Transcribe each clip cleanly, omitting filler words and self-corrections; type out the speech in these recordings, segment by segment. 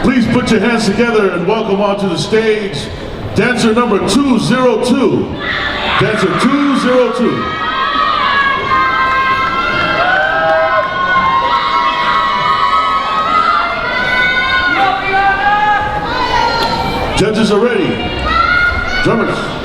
Please put your hands together and welcome onto the stage dancer number 202. Dancer 202. Judges are ready. Drummers.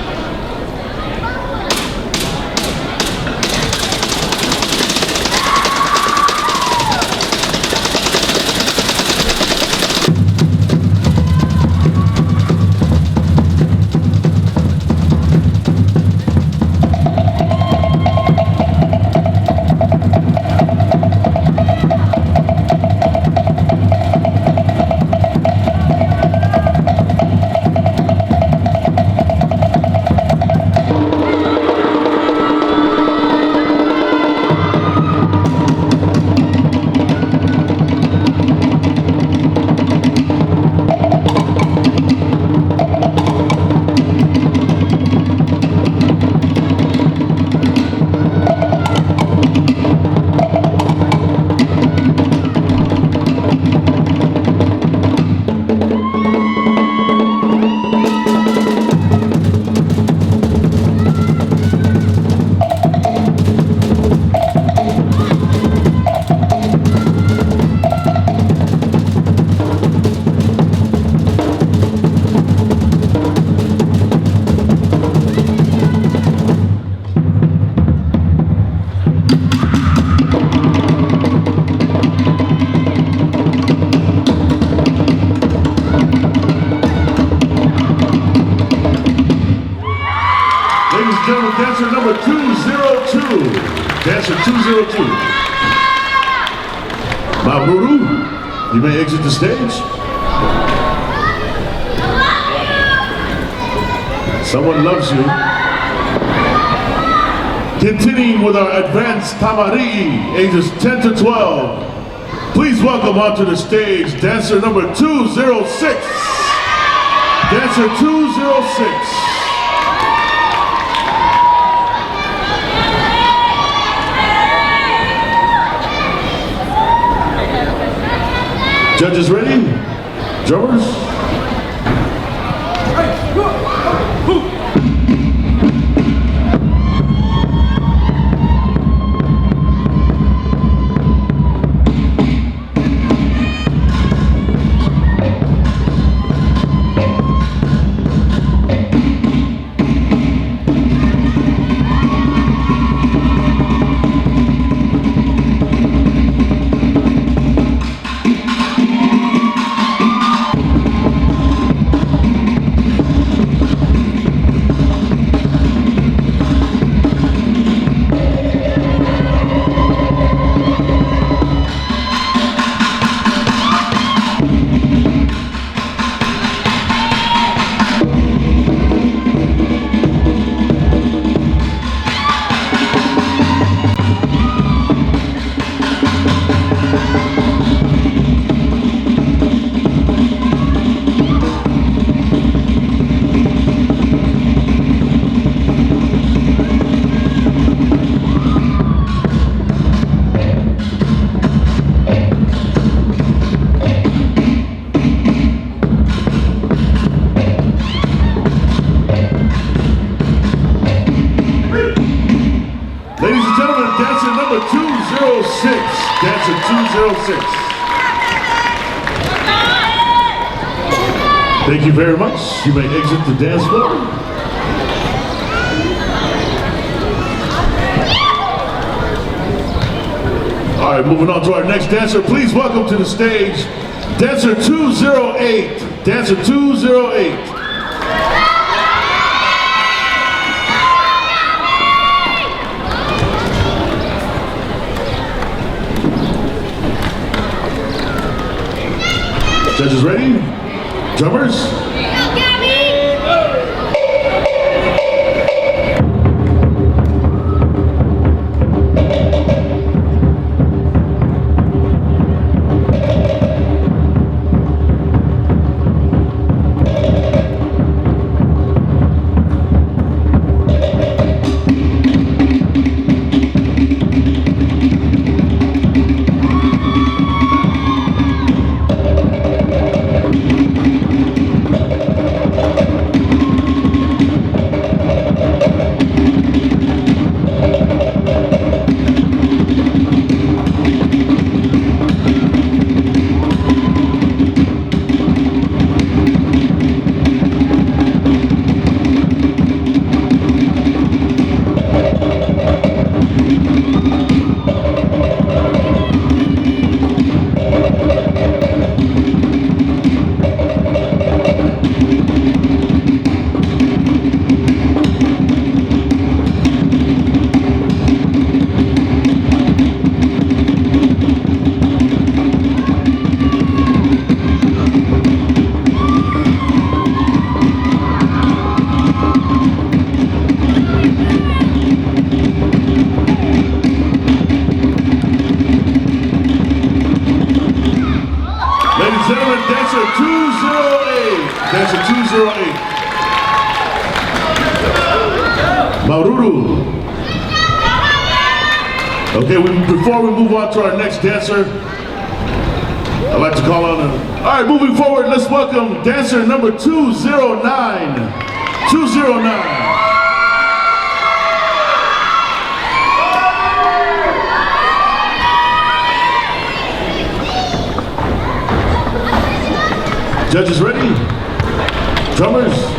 Dancer number 202. Dancer 202. Mabruru, you may exit the stage. Someone loves you. Continuing with our advanced Tamari, ages 10 to 12. Please welcome onto the stage dancer number 206. Dancer 206. Judges ready? Drummers? Ladies and gentlemen, dancer number 206. Dancer 206. Thank you very much. You may exit the dance floor. All right, moving on to our next dancer. Please welcome to the stage, dancer 208. Dancer 208. Judges ready? Drummers? gentlemen, dancer 208. Dancer 208. Maururu. Okay, before we move on to our next dancer, I'd like to call on them. All right, moving forward, let's welcome dancer number 209. 209. Judges ready? Drummers?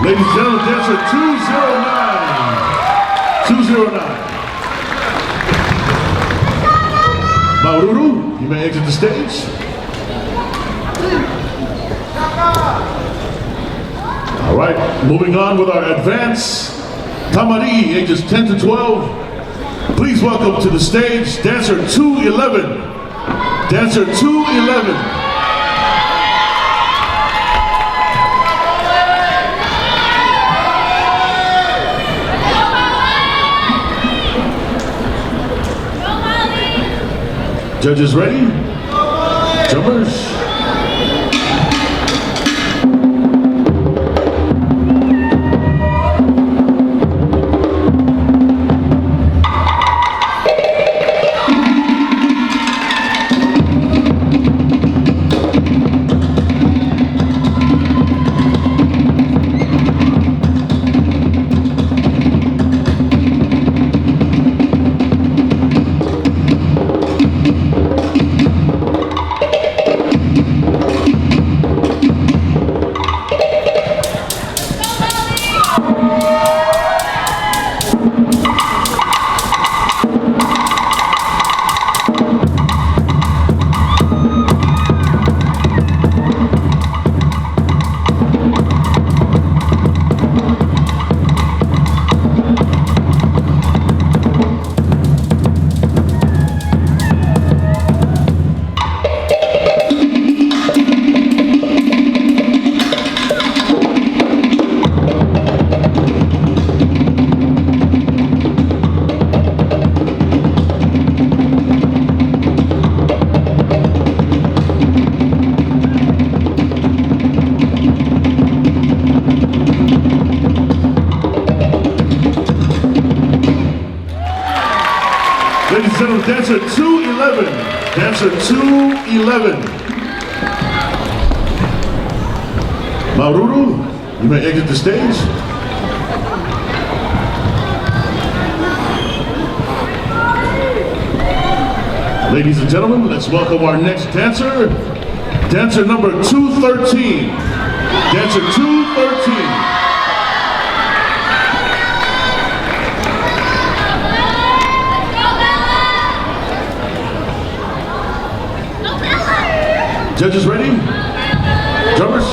Ladies and gentlemen, dancer 209. 209. Maururu, you may exit the stage. All right, moving on with our advance Tamari, ages 10 to 12. Please welcome to the stage dancer 211. Dancer 211. Judges ready? Jumpers? Ladies and gentlemen, dancer 211. Dancer 211. Maururu, you may exit the stage. Ladies and gentlemen, let's welcome our next dancer. Dancer number 213. Dancer 213. Judges ready? Drummers?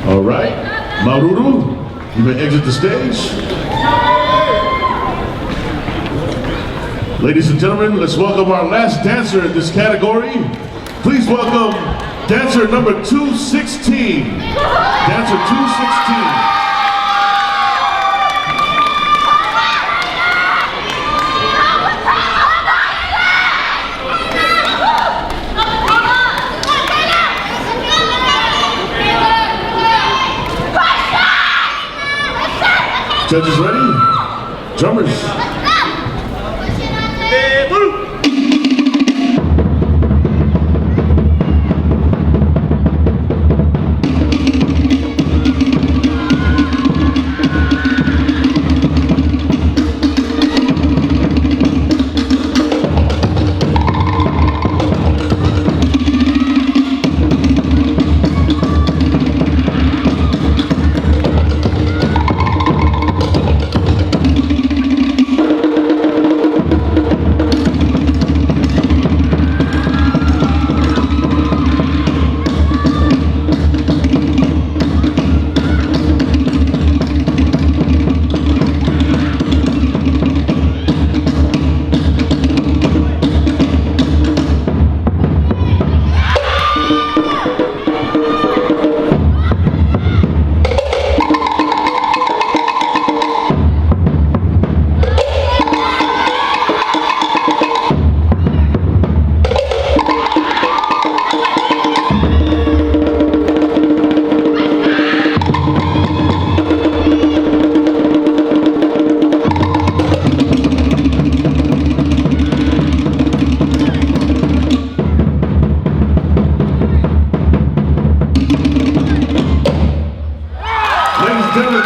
All right, Maruru, you may exit the stage. Ladies and gentlemen, let's welcome our last dancer in this category. Please welcome dancer number 216. Dancer 216. Judges ready? Drummers.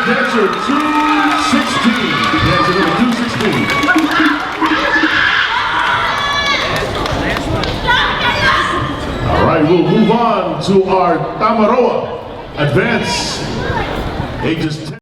Dancer 216. Dancer number 216. All right, we'll move on to our Tamaroa Advance, ages 10.